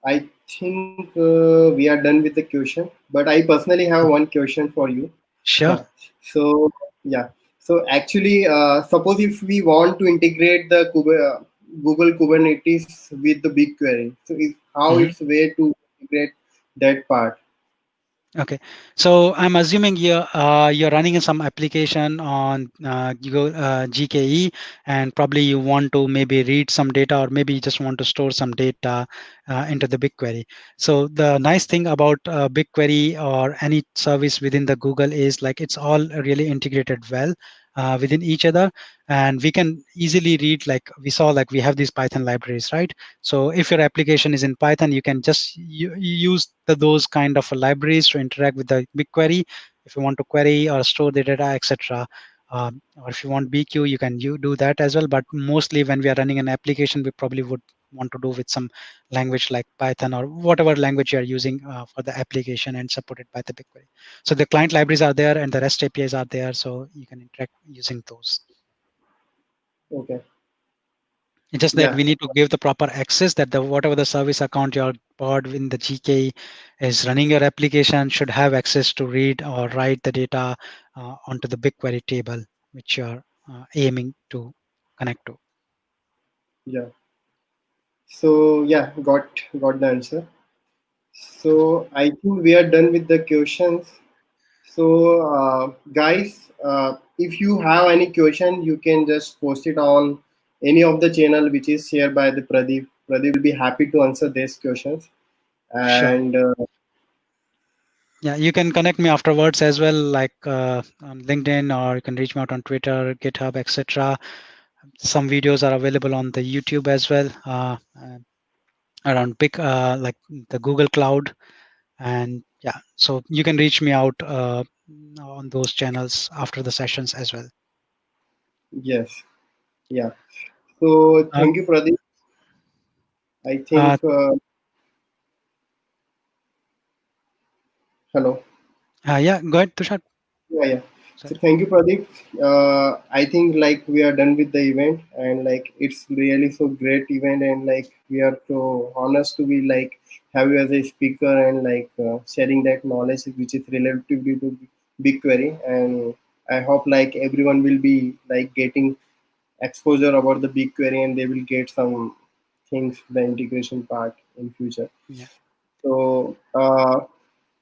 I think we are done with the question, but I personally have one question for you. Sure. So yeah, so actually, suppose if we want to integrate the Google Kubernetes with the BigQuery, so is how Mhm. it's way to integrate that part? Okay, so I'm assuming you're running some application on GKE, and probably you want to maybe read some data, or maybe you just want to store some data into the BigQuery. So the nice thing about BigQuery or any service within the Google is like it's all really integrated well within each other, and we can easily read, like we saw, like we have these Python libraries, right? So if your application is in Python, you can just use those kind of libraries to interact with the BigQuery. If you want to query or store the data, etc. Or if you want BQ, you can do that as well. But mostly when we are running an application, we probably would want to do with some language like Python or whatever language you are using for the application and supported by the BigQuery. So the client libraries are there and the REST APIs are there, so you can interact using those. Okay. It's just that Yeah. we need to give the proper access, that the whatever the service account your pod in the GK is running your application should have access to read or write the data onto the BigQuery table which you're aiming to connect to. Yeah. So yeah, got the answer. So I think we are done with the questions. So guys, if you have any question, you can just post it on any of the channel which is shared by the Pradeep. Pradeep will be happy to answer these questions. Sure. And Yeah, you can connect me afterwards as well, like on LinkedIn, or you can reach me out on Twitter, GitHub, etc. Some videos are available on the YouTube as well, around big like the Google Cloud. And yeah, so you can reach me out on those channels after the sessions as well. yes, yeah. So uh, thank you, Pradeep. I uh, think hello. yeah, go ahead, Tushar. Yeah, yeah. So Sorry. thank you, Pradeep. I think like we are done with the event, and like it's really so great event, and like we are so honoured to be like have you as a speaker and like sharing that knowledge which is relatively to BigQuery, and I hope like everyone will be like getting exposure about the BigQuery, and they will get some things the integration part in future. Yeah. So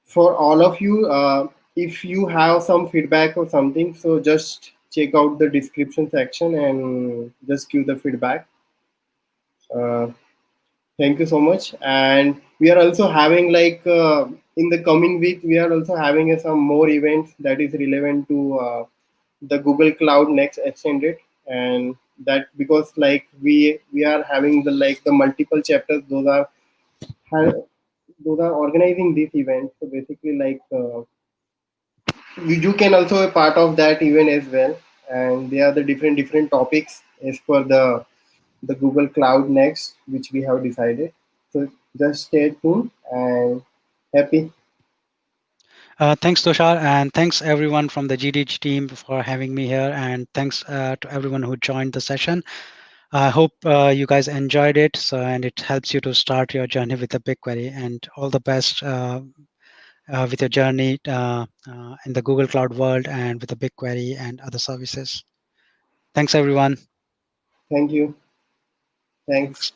for all of you, if you have some feedback or something, so just check out the description section and just give the feedback. uh, thank you so much. And we are also having like in the coming week we are also having some more events that is relevant to the Google Cloud Next Extended. And that because like we are having the like the multiple chapters, ha- those are organizing this event. So basically like you can also a part of that event as well. And they are the different topics as per the Google Cloud Next which we have decided. So just stay tuned and happy. Thanks, Tushar, and thanks everyone from the GDG team for having me here, and thanks to everyone who joined the session. I hope you guys enjoyed it, so and it helps you to start your journey with the BigQuery. And all the best with your journey in the Google Cloud world and with the BigQuery and other services. Thanks, everyone. Thank you. Thanks. Thanks.